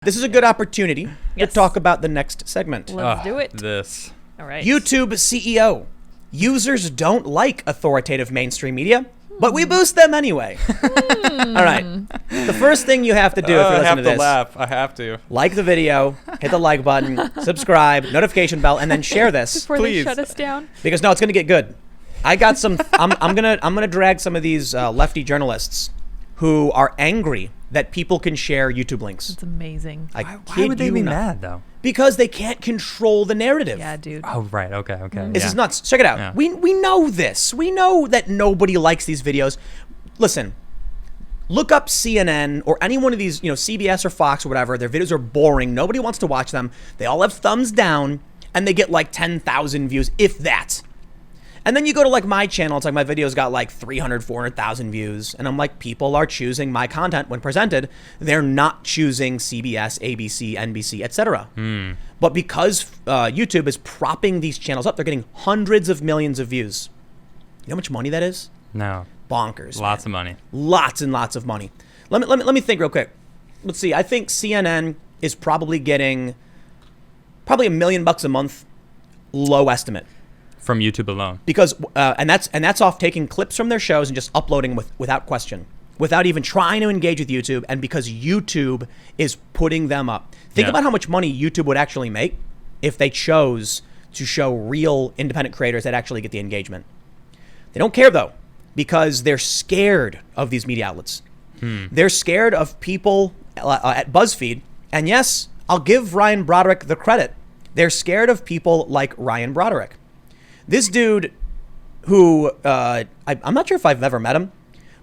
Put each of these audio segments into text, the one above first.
This is a good opportunity to talk about the next segment. Let's do it. All right. YouTube CEO. Users don't like authoritative mainstream media, but we boost them anyway. All right. The first thing you have to do if you're listening to this. I have to. Like the video, hit the like button, subscribe, notification bell, and then share this. Before Please. they shut us down. Because no, it's gonna get good. I got some. I'm gonna drag some of these lefty journalists who are angry that people can share YouTube links. It's amazing. Why would they be mad though? Because they can't control the narrative. Yeah, dude. Oh right, okay. This is nuts. Check it out. Yeah. We know this. We know that nobody likes these videos. Listen, look up CNN or any one of these, CBS or Fox or whatever. Their videos are boring. Nobody wants to watch them. They all have thumbs down, and they get like 10,000 views, if that. And then you go to like my channel, it's like my videos got like 300, 400,000 views. And I'm like, people are choosing my content when presented. They're not choosing CBS, ABC, NBC, etc. But because YouTube is propping these channels up, they're getting hundreds of millions of views. You know how much money that is? No. Bonkers. Lots of money. Lots and lots of money. Let me think real quick. Let's see. I think CNN is probably getting $1 million a month, low estimate. From YouTube alone. Because and that's off taking clips from their shows and just uploading without question, without even trying to engage with YouTube, and because YouTube is putting them up. Think about how much money YouTube would actually make if they chose to show real independent creators that actually get the engagement. They don't care though, because they're scared of these media outlets. They're scared of people at BuzzFeed, and yes, I'll give Ryan Broderick the credit. They're scared of people like Ryan Broderick. This dude who, I'm not sure if I've ever met him,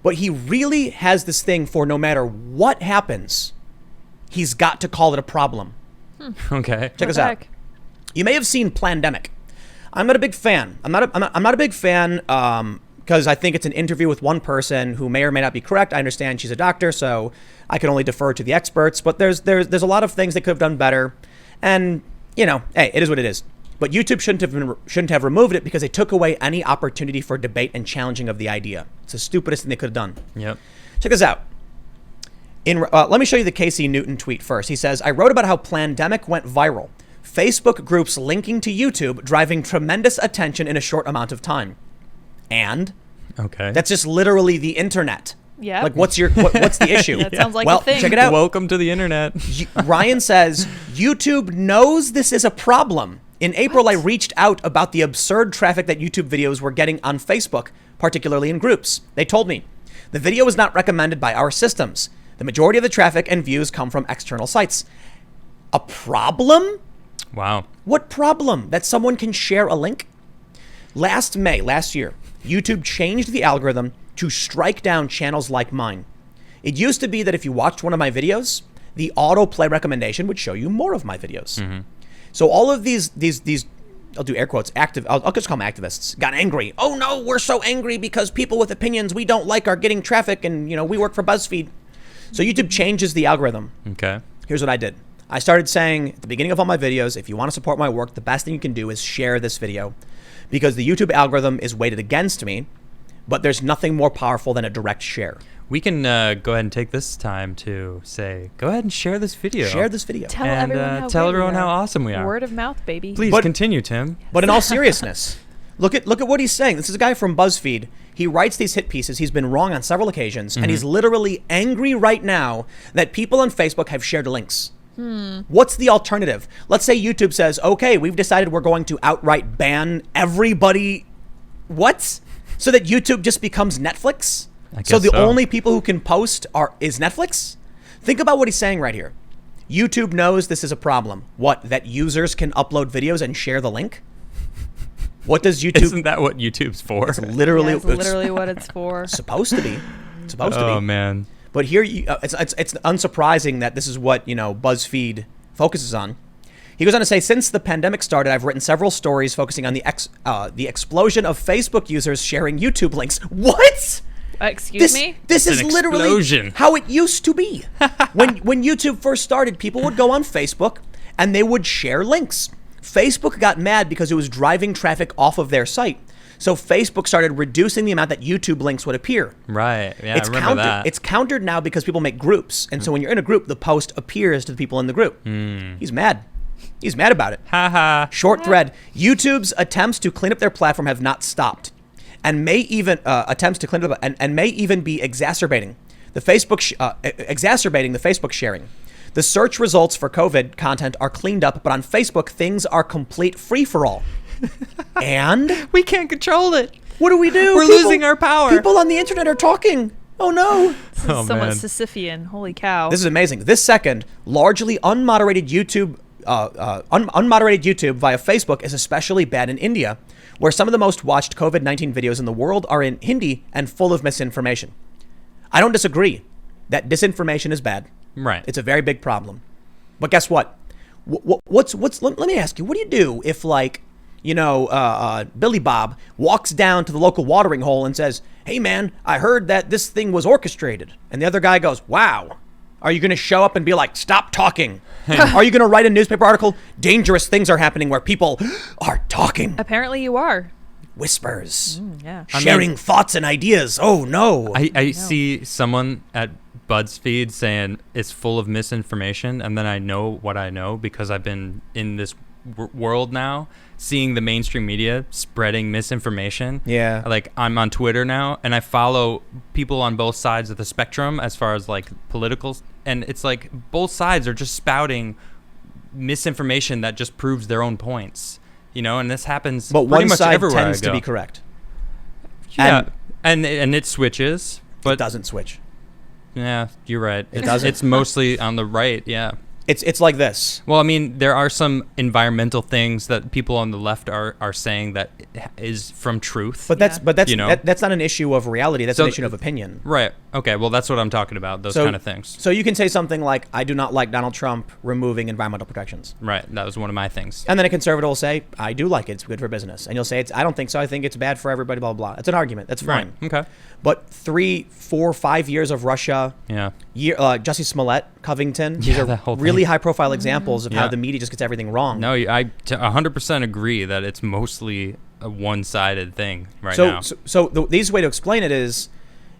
but he really has this thing for no matter what happens, he's got to call it a problem. Okay. Check this out. You may have seen Plandemic. I'm not a big fan. I'm not a big fan because I think it's an interview with one person who may or may not be correct. I understand she's a doctor, so I can only defer to the experts. But there's a lot of things they could have done better, and hey, it is what it is. But YouTube shouldn't have removed it because they took away any opportunity for debate and challenging of the idea. It's the stupidest thing they could have done. Yep. Check this out. Let me show you the Casey Newton tweet first. He says, I wrote about how Plandemic went viral. Facebook groups linking to YouTube driving tremendous attention in a short amount of time. And Okay. that's just literally the internet. Yeah. Like, what's the issue? That sounds like well, a thing. check it out. Welcome to the internet. Ryan says, YouTube knows this is a problem. In April, I reached out about the absurd traffic that YouTube videos were getting on Facebook, particularly in groups. They told me, the video was not recommended by our systems. The majority of the traffic and views come from external sites. A problem? Wow. What problem? That someone can share a link? Last year, YouTube changed the algorithm to strike down channels like mine. It used to be that if you watched one of my videos, the autoplay recommendation would show you more of my videos. So all of these, I'll do air quotes, I'll just call them activists, got angry. Oh no, we're so angry because people with opinions we don't like are getting traffic, and we work for BuzzFeed. So YouTube changes the algorithm. Okay. Here's what I did. I started saying at the beginning of all my videos, if you want to support my work, the best thing you can do is share this video, because the YouTube algorithm is weighted against me, but there's nothing more powerful than a direct share. We can go ahead and take this time to say, go ahead and share this video. Share this video. Tell and everyone how awesome we are. Word of mouth, baby. Please continue, Tim. But in all seriousness, look at what he's saying. This is a guy from BuzzFeed. He writes these hit pieces. He's been wrong on several occasions, and he's literally angry right now that people on Facebook have shared links. What's the alternative? Let's say YouTube says, okay, we've decided we're going to outright ban everybody. What? So that YouTube just becomes Netflix? So the only people who can post is Netflix? Think about what he's saying right here. YouTube knows this is a problem. What? That users can upload videos and share the link? What does YouTube... Isn't that what YouTube's for? It's literally, It's literally what it's for. Supposed to be. Oh, man. But here, it's unsurprising that this is what, BuzzFeed focuses on. He goes on to say, since the pandemic started, I've written several stories focusing on the explosion of Facebook users sharing YouTube links. What? Excuse me? This is literally how it used to be. When YouTube first started, people would go on Facebook and they would share links. Facebook got mad because it was driving traffic off of their site. So Facebook started reducing the amount that YouTube links would appear. Right. Yeah, It's I remember that. It's countered now because people make groups. And so when you're in a group, the post appears to the people in the group. He's mad. He's mad about it. Haha. Short thread. YouTube's attempts to clean up their platform have not stopped, and may even and may even be exacerbating the Facebook sharing. The search results for COVID content are cleaned up, but on Facebook things are complete free for all. And We can't control it. what do we do? We're losing our power. People on the internet are talking. Oh no. This is Oh, somewhat man. Sisyphean. Holy cow. This is amazing. This second, largely unmoderated YouTube via Facebook is especially bad in India, where some of the most watched COVID-19 videos in the world are in Hindi and full of misinformation. I don't disagree that disinformation is bad. Right. It's a very big problem. But guess what? Let me ask you, what do you do if, like, Billy Bob walks down to the local watering hole and says, "Hey man, I heard that this thing was orchestrated." And the other guy goes, "Wow." Are you going to show up and be like, "Stop talking"? Are you going to write a newspaper article? "Dangerous things are happening where people are talking." Apparently you are. Whispers. Yeah. Sharing thoughts and ideas. Oh no. I see someone at BuzzFeed saying it's full of misinformation, and then I know what I know because I've been in this world now, seeing the mainstream media spreading misinformation. Yeah. Like, I'm on Twitter now, and I follow people on both sides of the spectrum as far as, like, political, and it's like both sides are just spouting misinformation that just proves their own points, and this happens But pretty one much side everywhere tends I go. to be correct. Yeah, and it switches, but It doesn't switch. yeah, you're right. It doesn't. It's mostly on the right. Yeah. It's like this. Well, I mean, there are some environmental things that people on the left are saying that is from truth. But that's Yeah. that's not an issue of reality. That's an issue of opinion. Right. Okay. Well, that's what I'm talking about. Those kind of things. So you can say something like, "I do not like Donald Trump removing environmental protections." Right. That was one of my things. And then a conservative will say, "I do like it. It's good for business." And you'll say, "I don't think so. I think it's bad for everybody, blah, blah, blah." It's an argument. That's fine. Right. Okay. But 3, 4, 5 years of Russia, Yeah. Jussie Smollett, Covington, these Yeah, are that whole really thing. high-profile examples of how Yeah. the media just gets everything wrong. No, I 100% agree that it's mostly a one-sided thing now. So the easiest way to explain it is,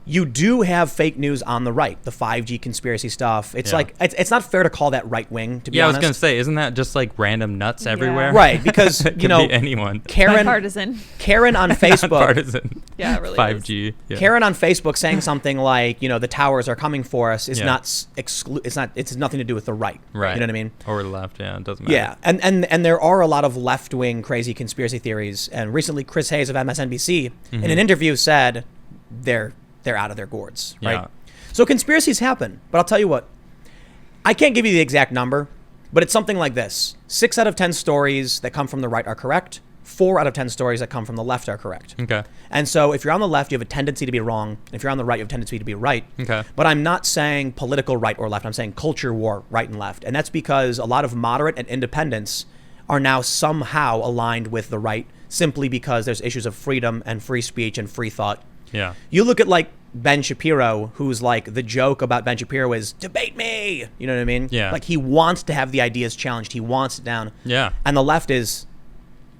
you do have fake news on the right, the 5G conspiracy stuff. It's Yeah. like, it's not fair to call that right wing, to be Yeah, I honest. was gonna say, isn't that just like random nuts Yeah. everywhere? Right, because, It could you know, be anyone. Karen Bipartisan. on Facebook. Partisan. Yeah, it really 5G. Yeah. Karen on Facebook saying something like, the towers are coming for us is Yeah. not it's nothing to do with the right. Right. You know what I mean? Or left. Yeah, it doesn't matter. Yeah. And there are a lot of left-wing crazy conspiracy theories. And recently Chris Hayes of MSNBC in an interview said they're out of their gourds, right? Yeah. So conspiracies happen, but I'll tell you what, I can't give you the exact number, but it's something like this. 6 out of 10 stories that come from the right are correct. 4 out of 10 stories that come from the left are correct. Okay. And so if you're on the left, you have a tendency to be wrong. If you're on the right, you have a tendency to be right. Okay. But I'm not saying political right or left. I'm saying culture war, right and left. And that's because a lot of moderate and independents are now somehow aligned with the right, simply because there's issues of freedom and free speech and free thought. Yeah. You look at like Ben Shapiro, who's like, the joke about Ben Shapiro is debate me. You know what I mean? Yeah. Like, he wants to have the ideas challenged. He wants it down. Yeah. And the left is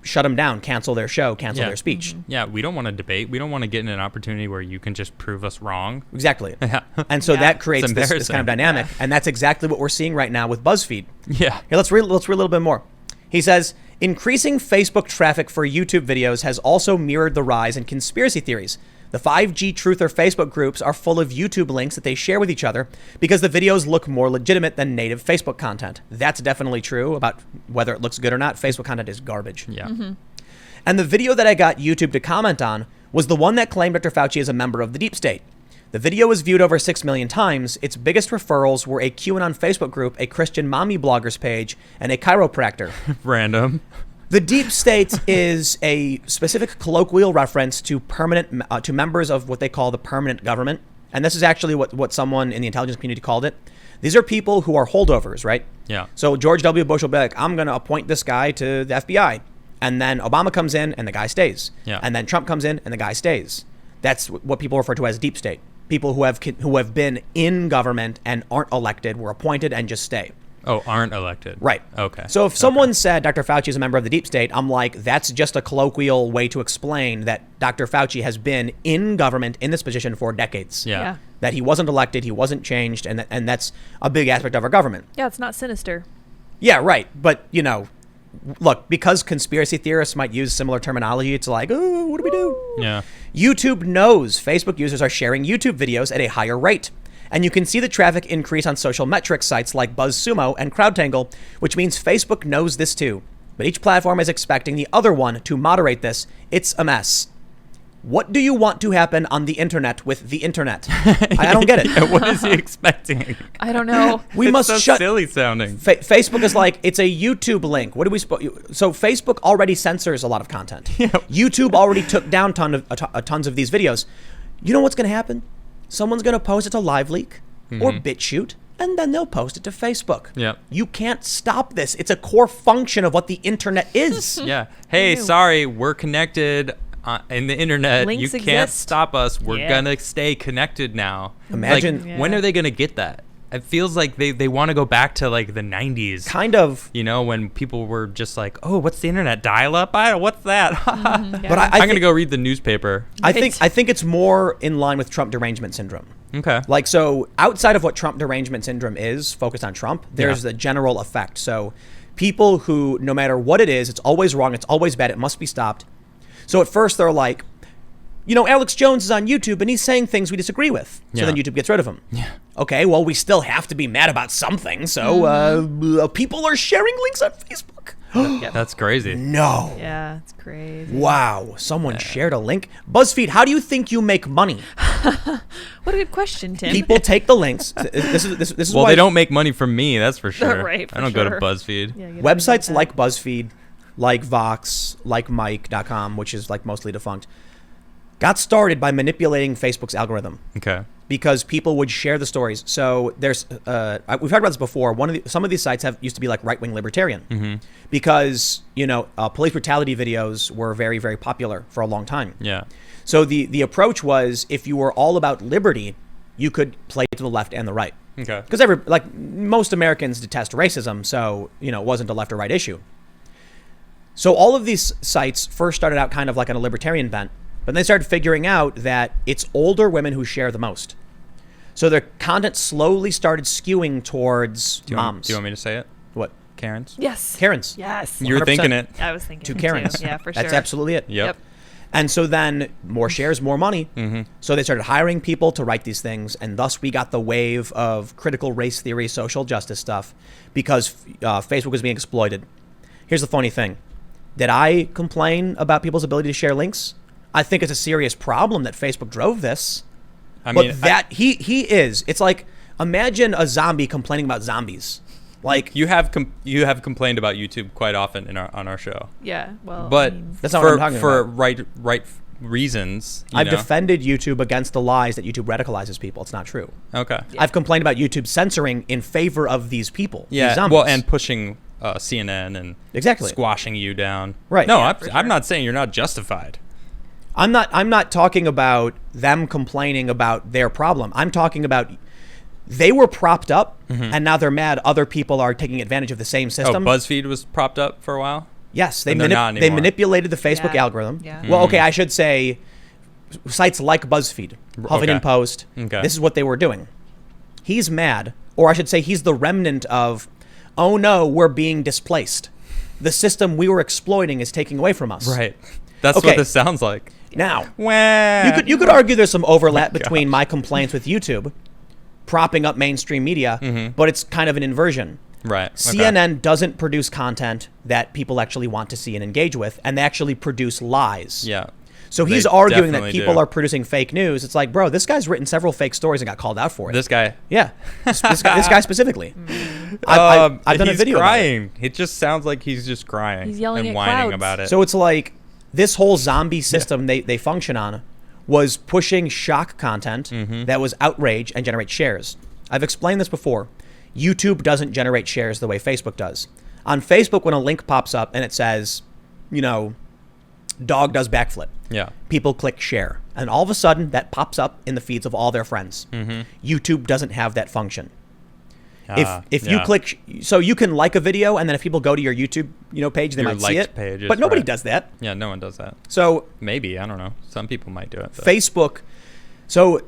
shut them down, cancel their show, cancel Yeah. their speech. Yeah, we don't want to debate. We don't want to get in an opportunity where you can just prove us wrong. Exactly. Yeah. And so Yeah. that creates It's this kind embarrassing. of dynamic. And that's exactly what we're seeing right now with BuzzFeed. Yeah. Here, let's read a little bit more. He says, increasing Facebook traffic for YouTube videos has also mirrored the rise in conspiracy theories. The 5G truther Facebook groups are full of YouTube links that they share with each other because the videos look more legitimate than native Facebook content. That's definitely true about whether it looks good or not. Facebook content is garbage. Yeah. And the video that I got YouTube to comment on was the one that claimed Dr. Fauci is a member of the deep state. The video was viewed over 6 million times. Its biggest referrals were a QAnon Facebook group, a Christian mommy bloggers page, and a chiropractor. Random. The deep state is a specific colloquial reference to to members of what they call the permanent government. And this is actually what someone in the intelligence community called it. These are people who are holdovers, right? Yeah. So George W. Bush will be like, I'm going to appoint this guy to the FBI. And then Obama comes in and the guy stays. Yeah. And then Trump comes in and the guy stays. That's what people refer to as deep state. People who have been in government and aren't elected, were appointed and just stay. Oh, aren't elected. Right. Okay. So if someone said Dr. Fauci is a member of the deep state, I'm like, that's just a colloquial way to explain that Dr. Fauci has been in government in this position for decades. Yeah. That he wasn't elected, he wasn't changed, and that's a big aspect of our government. Yeah, it's not sinister. Yeah, right. But, you know, look, because conspiracy theorists might use similar terminology, it's like, oh, what do we do? Yeah. YouTube knows Facebook users are sharing YouTube videos at a higher rate. And you can see the traffic increase on social metrics sites like BuzzSumo and CrowdTangle, which means Facebook knows this too. But each platform is expecting the other one to moderate this. It's a mess. What do you want to happen on the internet with the internet? I don't get it. Yeah, what is he expecting? I don't know. We It's must so shut. silly sounding. Facebook is like, it's a YouTube link. What do we so Facebook already censors a lot of content. Yeah. YouTube already took down tons of these videos. You know what's going to happen? Someone's going to post it to LiveLeak or BitChute, and then they'll post it to Facebook. Yeah. You can't stop this. It's a core function of what the internet is. Yeah. Hey, Ew. sorry, we're connected in the internet. Links you can't exist. stop us. We're Yeah. gonna stay connected now. Imagine- Like, when are they gonna get that? It feels like they want to go back to like the 90s. Kind of. You know, when people were just like, "Oh, what's the internet? Dial-up? What's that?" Yeah. But I I'm gonna think, go read the newspaper. I think it's more in line with Trump derangement syndrome. Okay. Like, so outside of what Trump derangement syndrome is, focused on Trump, there's Yeah. the general effect. So people who, no matter what it is, it's always wrong, it's always bad, it must be stopped. So at first they're like, you know, Alex Jones is on YouTube and he's saying things we disagree with. So Yeah. then YouTube gets rid of him. Yeah. Okay, well, we still have to be mad about something. So people are sharing links on Facebook. That's crazy. No. Yeah, it's crazy. Wow. Someone shared a link. BuzzFeed, how do you think you make money? What a good question, Tim. People take the links. This is Well, why they don't make money from me, that's for sure. Right, for I don't go to sure. BuzzFeed. Yeah, you don't websites need like BuzzFeed, like Vox, like Mike.com, which is like mostly defunct, got started by manipulating Facebook's algorithm Okay. because people would share the stories. So there's, we've talked about this before. Some of these sites used to be like right-wing libertarian because, you know, police brutality videos were very, very popular for a long time. Yeah. So the approach was, if you were all about liberty, you could play to the left and the right. Okay. Because most Americans detest racism, so, you know, it wasn't a left or right issue. So all of these sites first started out kind of like on a libertarian bent, but they started figuring out that it's older women who share the most. So their content slowly started skewing towards moms. Do you want me to say it? What? Karens? Yes. Karens. Yes. You were 100%. thinking it. I was thinking Two it Karens. Too. Yeah, for sure. That's absolutely it. Yep. And so then more shares, more money. So they started hiring people to write these things. And thus we got the wave of critical race theory, social justice stuff because Facebook was being exploited. Here's the funny thing. Did I complain about people's ability to share links? I think it's a serious problem that Facebook drove this. I mean, But he is. It's like, imagine a zombie complaining about zombies. Like, you have complained about YouTube quite often on our show. Yeah. Well, But I mean, That's not what I'm talking for about. right reasons. you I've know? defended YouTube against the lies that YouTube radicalizes people. It's not true. Okay. I've complained about YouTube censoring in favor of these people. Yeah. These zombies. Well, and pushing CNN and Exactly. squashing you down. Right. No, Yeah, for I'm sure. not saying you're not justified. I'm not talking about them complaining about their problem. I'm talking about they were propped up and now they're mad other people are taking advantage of the same system. Oh, BuzzFeed was propped up for a while. Yes, And they're not they anymore. manipulated the Facebook Yeah. algorithm. Yeah. Well, okay, I should say sites like BuzzFeed, Huffington Okay. Post. Okay. This is what they were doing. He's mad, or I should say he's the remnant of, oh no, we're being displaced. The system we were exploiting is taking away from us. Right. That's Okay. what this sounds like. Now, Wah. you could argue there's some overlap my between my complaints with YouTube propping up mainstream media, but it's kind of an inversion. Right. Okay. CNN doesn't produce content that people actually want to see and engage with, and they actually produce lies. Yeah. So They he's arguing that definitely people do. are producing fake news. It's like, bro, this guy's written several fake stories and got called out for it. This guy. Yeah, this guy specifically. I've done a he's video about it. crying. It just sounds like he's just crying. He's yelling and at whining crowds. about it. So it's like this whole zombie system they function on was pushing shock content that was outrage and generate shares. I've explained this before. YouTube doesn't generate shares the way Facebook does. On Facebook, when a link pops up and it says, you know, dog does backflip, yeah. people click share. And all of a sudden, that pops up in the feeds of all their friends. YouTube doesn't have that function. If you click, so you can like a video, and then if people go to your YouTube page, they Your might see liked it. pages, but nobody right. does that. Yeah, no one does that. So Maybe, I don't know. Some people might do it. But. Facebook. So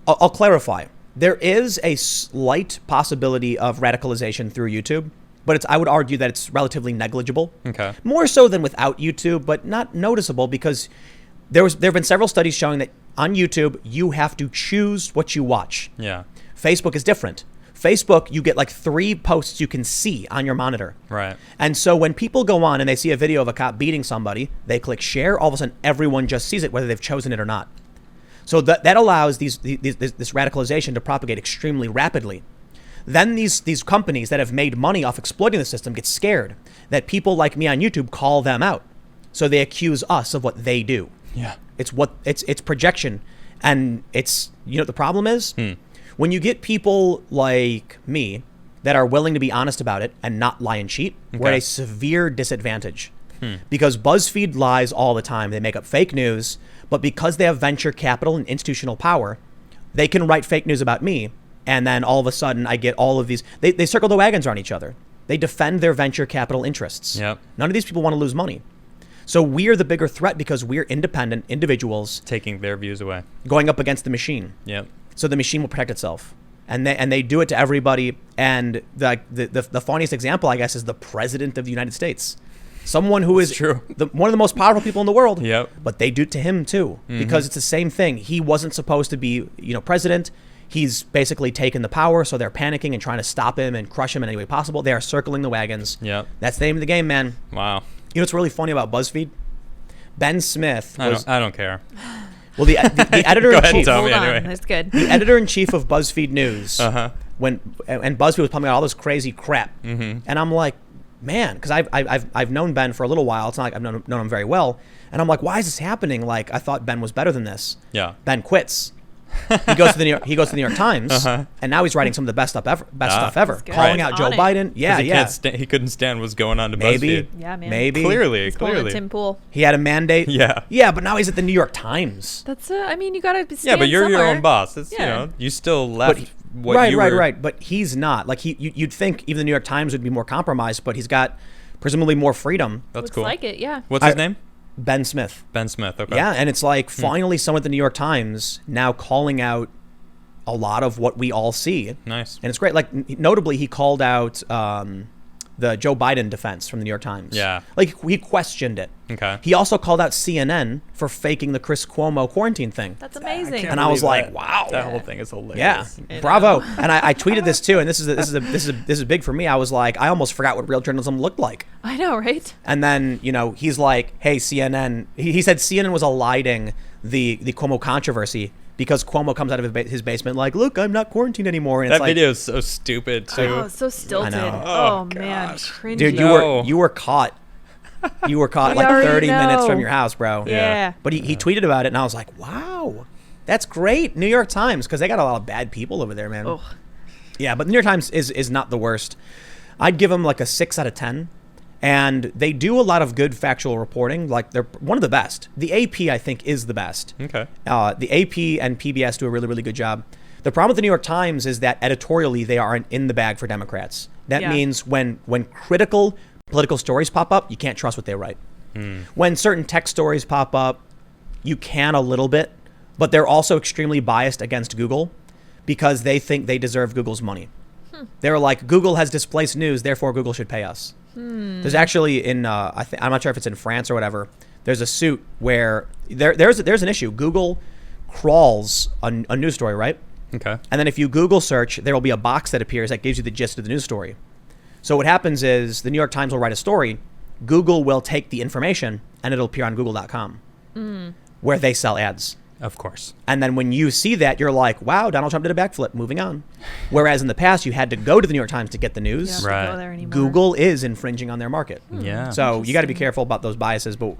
I'll clarify. There is a slight possibility of radicalization through YouTube, but I would argue that it's relatively negligible. Okay. More so than without YouTube, but not noticeable because there have been several studies showing that on YouTube you have to choose what you watch. Yeah. Facebook is different. Facebook, you get like 3 posts you can see on your monitor. Right. And so when people go on and they see a video of a cop beating somebody, they click share, all of a sudden everyone just sees it, whether they've chosen it or not. So that allows this radicalization to propagate extremely rapidly. Then these companies that have made money off exploiting the system get scared that people like me on YouTube call them out. So they accuse us of what they do. Yeah. It's projection. And it's, the problem is when you get people like me that are willing to be honest about it and not lie and cheat, we're at a severe disadvantage. Because BuzzFeed lies all the time. They make up fake news, but because they have venture capital and institutional power, they can write fake news about me. And then all of a sudden I get all of these, they circle the wagons around each other. They defend their venture capital interests. Yep. None of these people want to lose money. So we're the bigger threat because we're independent individuals Taking their views away. going up against the machine. Yep. So the machine will protect itself. And they do it to everybody. And the funniest example, I guess, is the president of the United States. Someone who is true. One of the most powerful people in the world. Yep. But they do it to him too, because it's the same thing. He wasn't supposed to be, president. He's basically taken the power, so they're panicking and trying to stop him and crush him in any way possible. They are circling the wagons. Yep. That's the name of the game, man. Wow. You know what's really funny about BuzzFeed? Ben Smith was I don't care. well the editor Go in ahead, chief. Tom. Hold on, anyway. that's good. The editor in chief of BuzzFeed News. Uh-huh. And BuzzFeed was pumping out all this crazy crap, and I'm like, man, because I've known Ben for a little while. It's not like I've known him very well, and I'm like, why is this happening? Like, I thought Ben was better than this. Yeah. Ben quits. He goes to the New York Times, and now he's writing some of the best stuff ever, That's good. calling Right. out Joe On it. Biden. Yeah, 'Cause yeah. he couldn't stand what's going on to Maybe, BuzzFeed. Yeah, man. maybe. Clearly. He's pulling a Tim Pool. He had a mandate. Yeah. Yeah, but now he's at the New York Times. That's I mean, you gotta stand Yeah, but you're your somewhere. own boss. It's, Yeah. you still left what right, you right, were. right. But he's not. Like you'd think even the New York Times would be more compromised, but he's got presumably more freedom. That's Looks cool. like it, yeah. What's his name? Ben Smith. Ben Smith. Okay. Yeah, and it's like finally someone at the New York Times now calling out a lot of what we all see. Nice. And it's great. Like notably, he called out the Joe Biden defense from the New York Times. Yeah. Like he questioned it. Okay. He also called out CNN for faking the Chris Cuomo quarantine thing. That's amazing. And I was believe like, that. wow. That whole thing is hilarious. Yeah, I bravo. know. And I tweeted this too, and this is big for me. I was like, I almost forgot what real journalism looked like. I know, right? And then he's like, hey, CNN. He said CNN was eliding the Cuomo controversy because Cuomo comes out of his basement like, look, I'm not quarantined anymore. And That it's like, video is so stupid too. Oh, so stilted. know. Oh, Oh, man, gosh. cringy. dude, No. you were caught. You were caught We like already 30 minutes know. from your house, bro. Yeah. But he tweeted about it, and I was like, wow, that's great. New York Times, because they got a lot of bad people over there, man. Ugh. Yeah, but the New York Times is not the worst. I'd give them like a 6 out of 10. And they do a lot of good factual reporting. Like they're one of the best. The AP, I think, is the best. Okay. The AP and PBS do a really, really good job. The problem with the New York Times is that editorially they are in the bag for Democrats. That Yeah. means when critical political stories pop up, you can't trust what they write. When certain tech stories pop up, you can a little bit, but they're also extremely biased against Google because they think they deserve Google's money. They're like, Google has displaced news, therefore Google should pay us. There's actually I'm not sure if it's in France or whatever. There's a suit where there's an issue. Google crawls a news story, right? Okay. And then if you Google search, there will be a box that appears that gives you the gist of the news story. So what happens is the New York Times will write a story. Google will take the information and it'll appear on google.com where they sell ads. Of course. And then when you see that, you're like, wow, Donald Trump did a backflip, moving on. Whereas in the past, you had to go to the New York Times to get the You news. don't have Right. to go there anymore. Google is infringing on their market. Yeah. So you got to be careful about those biases. But,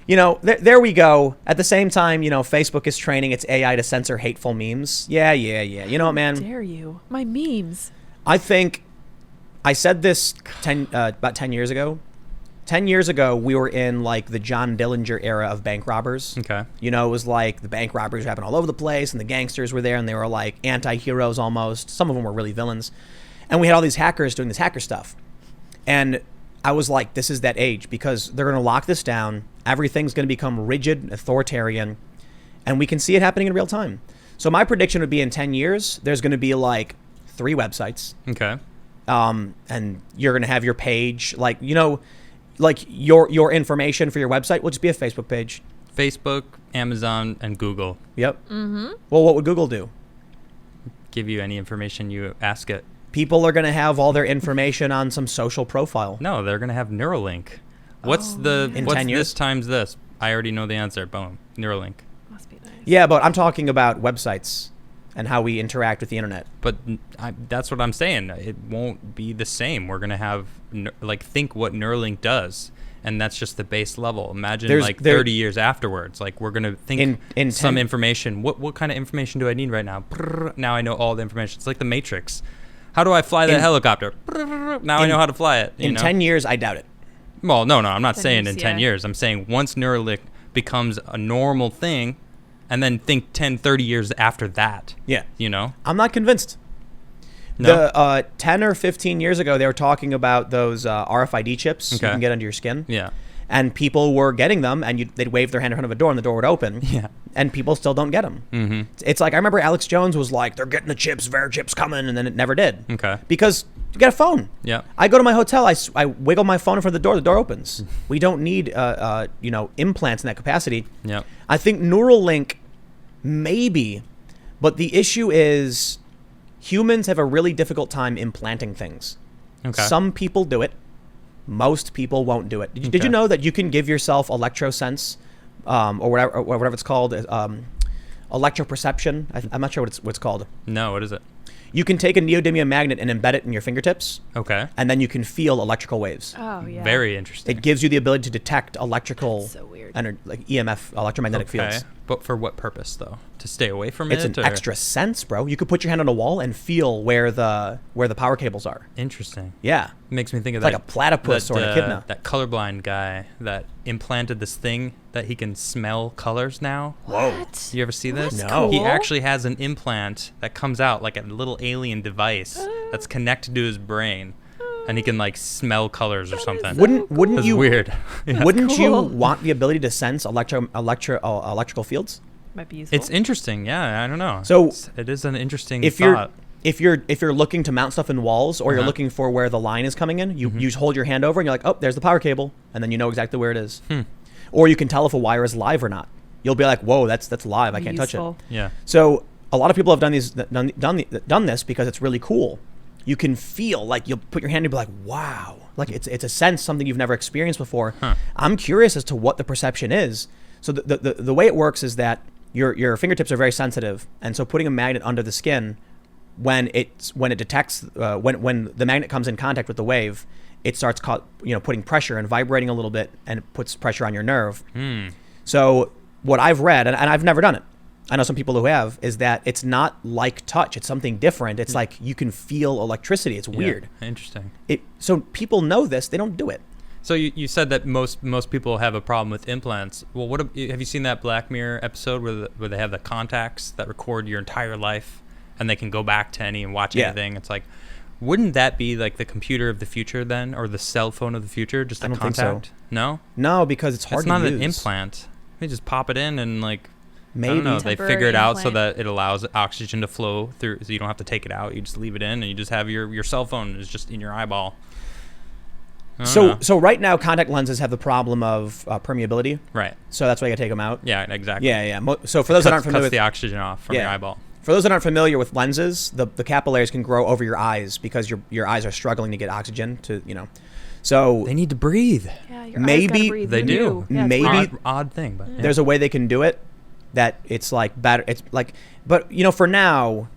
there we go. At the same time, Facebook is training its AI to censor hateful memes. Yeah. You know what, man? Dare you? My memes. I think I said this about 10 years ago. 10 years ago, we were in like the John Dillinger era of bank robbers. Okay. It was like the bank robberies were happening all over the place and the gangsters were there and they were like anti-heroes almost. Some of them were really villains. And we had all these hackers doing this hacker stuff. And I was like, this is that age, because they're going to lock this down. Everything's going to become rigid, authoritarian, and we can see it happening in real time. So my prediction would be in 10 years, there's going to be like 3 websites. Okay. And you're going to have your page, like, you know, like your information for your website will just be a Facebook page. Facebook, Amazon, and Google. Yep. Mm-hmm. Well, what would Google do? Give you any information you ask it. People are going to have all their information on some social profile. No, they're going to have Neuralink. What's In what's 10 years? this times this? I already know the answer. Boom. Neuralink. Must be nice. Yeah, but I'm talking about websites and how we interact with the internet. But that's what I'm saying. It won't be the same. We're going to have, think what Neuralink does. And that's just the base level. Imagine 30 years afterwards. Like, we're going to think in some 10 information. What kind of information do I need right now? Now I know all the information. It's like the Matrix. How do I fly that helicopter? Now I know how to fly it. In 10 years, I doubt it. Well, no, I'm not 10 saying years, in 10 yeah. years. I'm saying once Neuralink becomes a normal thing, and then think 10, 30 years after that. Yeah. You know? I'm not convinced. No? The 10 or 15 years ago, they were talking about those RFID chips you Okay. can get under your skin. Yeah. And people were getting them, and they'd wave their hand in front of a door, and the door would open. Yeah. And people still don't get them. Mm-hmm. It's like, I remember Alex Jones was like, they're getting the chips, Ver chips coming, and then it never did. Okay. Because you get a phone. Yeah. I go to my hotel, I wiggle my phone in front of the door opens. We don't need, implants in that capacity. Yep. I think Neuralink, maybe, but the issue is humans have a really difficult time implanting things. Okay. Some people do it. Most people won't do it. Did you Okay. know that you can give yourself electrosense, or whatever it's called, electroperception? I'm not sure what it's called. No, what is it? You can take a neodymium magnet and embed it in your fingertips, Okay. and then you can feel electrical waves. Oh yeah. Very interesting. It gives you the ability to detect electrical, That's so weird. like EMF, electromagnetic fields. But for what purpose, though? To stay away from It's it? an or? extra sense, bro. You could put your hand on a wall and feel where the power cables are. Interesting. Yeah. Makes me think of It's that. like a platypus or an echidna. That colorblind guy that implanted this thing that he can smell colors now. What? You ever see this? That's No. He cool. actually has an implant that comes out like a little alien device that's connected to his brain, and he can like smell colors or something. Wouldn't That's you weird. Yeah. Wouldn't you Cool. want the ability to sense electrical fields? Might be useful. It's interesting. Yeah, I don't know. So, it is an interesting If thought. you're looking to mount stuff in walls, or you're Uh-huh. looking for where the line is coming in, you just hold your hand over and you're like, oh, there's the power cable, and then you know exactly where it is. Or you can tell if a wire is live or not. You'll be like, whoa, that's live. I can't touch it. Useful. Yeah. So a lot of people have done this because it's really cool. You can feel, like, you'll put your hand and be like, wow, like it's a sense, something you've never experienced before. Huh. I'm curious as to what the perception is. So the way it works is that your fingertips are very sensitive, and so putting a magnet under the skin, when it detects when the magnet comes in contact with the wave, it starts putting pressure and vibrating a little bit, and it puts pressure on your nerve. So what I've read, and I've never done it, I know some people who have, is that it's not like touch. It's something different. It's like you can feel electricity. It's weird. Yeah, interesting. So people know this. They don't do it. So you said that most people have a problem with implants. Well, have you seen that Black Mirror episode where they have the contacts that record your entire life, and they can go back to and watch Yeah. anything? It's like, wouldn't that be like the computer of the future then, or the cell phone of the future? Just a I don't think so. contact? No, No, because it's hard it's not to use. an implant. They just pop it in and like. I Maybe. don't know. They Temporary figure it out so implant. that it allows oxygen to flow through, so you don't have to take it out. You just leave it in, and you just have your cell phone is just in your eyeball. I don't know. So right now, contact lenses have the problem of permeability. Right. So that's why you gotta take them out. Yeah. Exactly. Yeah. So for those that aren't familiar cuts with the oxygen off from your eyeball. For those that aren't familiar with lenses, the capillaries can grow over your eyes because your eyes are struggling to get oxygen to. So They need to breathe. Yeah, your Maybe- eyes gotta breathe. They Who do. knew? Yeah, it's Maybe- weird. Odd thing, but yeah. there's a way they can do it that it's like better. It's like, but for now,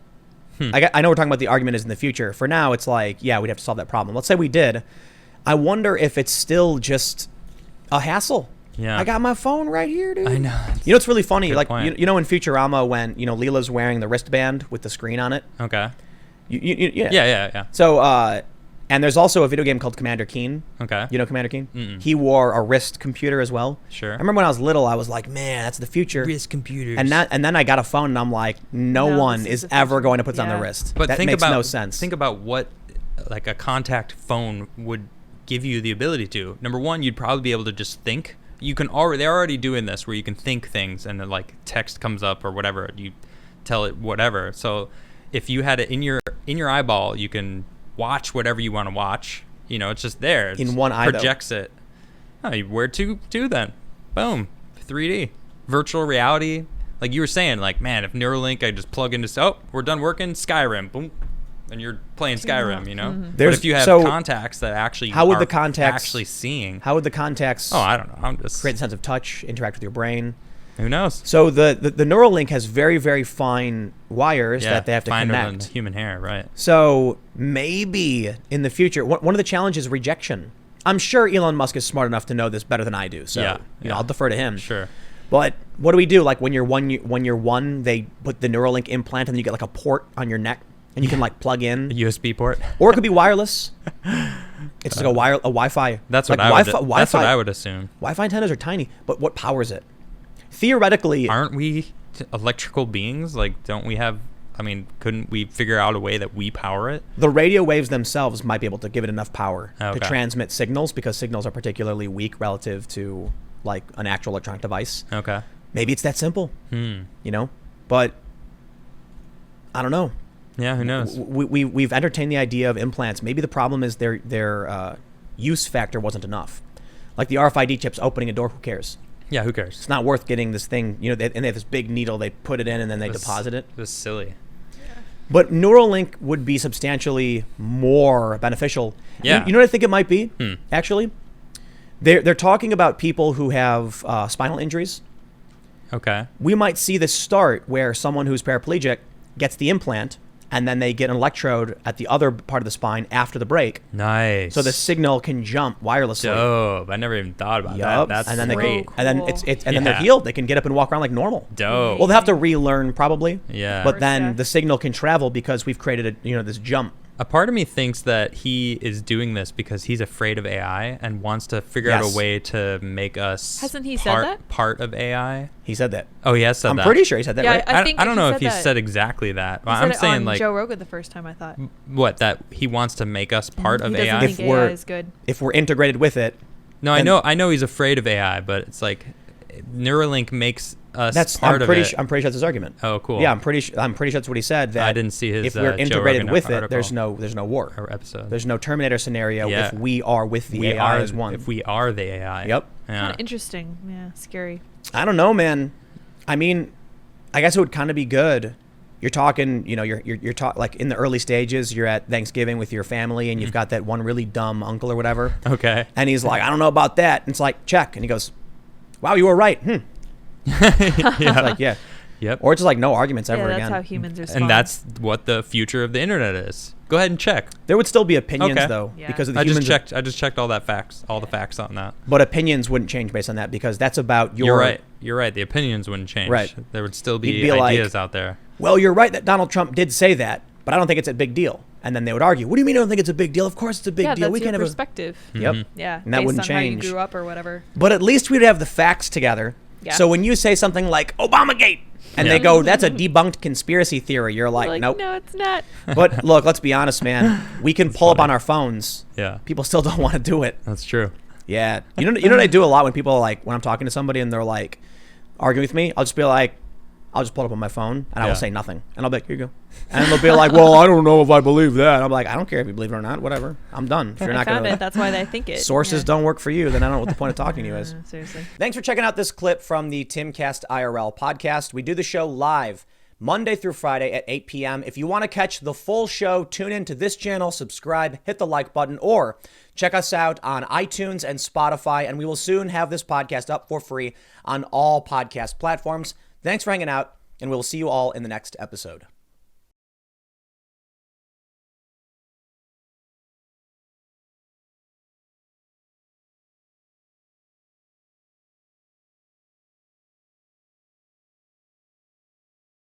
I know we're talking about the argument is in the future. For now, it's like, yeah, we'd have to solve that problem. Let's say we did. I wonder if it's still just a hassle. Yeah. I got my phone right here, dude. I know. You know what's really funny? Good Like point. in Futurama when Leela's wearing the wristband with the screen on it. Okay. Yeah. Yeah. So and there's also a video game called Commander Keen. Okay. You know Commander Keen? Mm-mm. He wore a wrist computer as well. Sure. I remember when I was little, I was like, man, that's the future. Wrist computers. And then I got a phone and I'm like, no No, one this is is the ever future. going to put this on Yeah. the wrist. But that think makes about no sense. Think about what like a contact phone would give you the ability to. Number one, you'd probably be able to just think. They're already doing this where you can think things and then like text comes up or whatever, you tell it whatever. So if you had it in your eyeball, you can watch whatever you want to watch. You know, it's just there. In one eye, projects it. Oh, you wear two then. Boom. 3D. Virtual reality. Like you were saying, like, man, if Neuralink, I just plug into, we're done working, Skyrim, boom. And you're playing Skyrim, you know? Mm-hmm. But if you have contacts that actually actually seeing. How would the contacts I don't know. I'm just create a sense of touch, interact with your brain? Who knows? So the Neuralink has very, very fine wires that they have to finer connect. Than human hair, right? So maybe in the future, one of the challenges is rejection. I'm sure Elon Musk is smart enough to know this better than I do. So you know, I'll defer to him. Sure. But what do we do? Like when you're one, they put the Neuralink implant and you get like a port on your neck and you can like plug in a USB port, or it could be wireless. It's like a Wi-Fi. That's like what that's what I would assume. Wi-Fi antennas are tiny, but what powers it? Theoretically, aren't we electrical beings? Like, don't we have? I mean, couldn't we figure out a way that we power it? The radio waves themselves might be able to give it enough power to transmit signals because signals are particularly weak relative to like an actual electronic device. Okay. Maybe it's that simple. You know, but I don't know. Yeah, who knows? We've entertained the idea of implants. Maybe the problem is their use factor wasn't enough. Like the RFID chips opening a door, who cares? Yeah, who cares? It's not worth getting this thing, you know, and they have this big needle, they put it in and then they deposit it. It was silly. But Neuralink would be substantially more beneficial. Yeah. You know what I think it might be, actually? They're talking about people who have spinal injuries. Okay. We might see this start where someone who's paraplegic gets the implant and then they get an electrode at the other part of the spine after the break. Nice. So the signal can jump wirelessly. Dope. I never even thought about that. That's and then great. And then then they're healed. They can get up and walk around like normal. Dope. Well, they'll have to relearn probably. Yeah. But then the signal can travel because we've created this jump. A part of me thinks that he is doing this because he's afraid of AI and wants to figure out a way to make us Hasn't he said that? part of AI. He said that. Oh, he has said that. I'm pretty sure he said that, right? I don't know if he said exactly that. I'm saying on like Joe Rogan the first time, I thought. What, that he wants to make us part of he AI? Think AI is good. If we're integrated with it. No, I know he's afraid of AI, but it's like Neuralink makes us part of it. I'm pretty sure that's his argument. Oh, cool. Yeah, I'm pretty sure that's what he said. That I didn't see his. If we're integrated with it, article. there's no war Or episode. There's no Terminator scenario if we are with the AI as one. If we are the AI. Yep. Yeah. Kind of interesting. Yeah, scary. I don't know, man. I mean, I guess it would kind of be good. You're talking, you're like in the early stages. You're at Thanksgiving with your family, and you've got that one really dumb uncle or whatever. Okay. And he's like, I don't know about that. And it's like, check. And he goes, wow, you were right. Yeah. Like, yeah. Yep. Or it's just like no arguments ever that's again. how humans respond. And that's what the future of the internet is. Go ahead and check. There would still be opinions though, Yeah. because of the I humans. just checked all the facts on that. But opinions wouldn't change based on that because that's about your. You're right. The opinions wouldn't change. Right. There would still You'd be be like, ideas out there. Well, you're right that Donald Trump did say that, but I don't think it's a big deal. And then they would argue, what do you mean I don't think it's a big deal? Of course it's a big deal. That's We your can't have perspective. Yep. Yeah. And that based wouldn't on change. how you grew up or whatever. But at least we'd have the facts together. Yeah. So when you say something like Obamagate, and they go, that's a debunked conspiracy theory, you're like, nope. No, it's not. But look, let's be honest, man. We can pull up on our phones. Yeah. People still don't want to do it. That's true. Yeah. You know what I do a lot when people are like, when I'm talking to somebody and they're like arguing with me, I'll just be like, I'll just pull it up on my phone and I will say nothing. And I'll be like, here you go. And they'll be like, well, I don't know if I believe that. And I'm like, I don't care if you believe it or not. Whatever. I'm done. If you're not going to. That's why they think it. Sources don't work for you. Then I don't know what the point of talking to you is. Seriously. Thanks for checking out this clip from the Timcast IRL podcast. We do the show live Monday through Friday at 8 p.m. If you want to catch the full show, tune in to this channel, subscribe, hit the like button, or check us out on iTunes and Spotify. And we will soon have this podcast up for free on all podcast platforms. Thanks for hanging out, and we'll see you all in the next episode.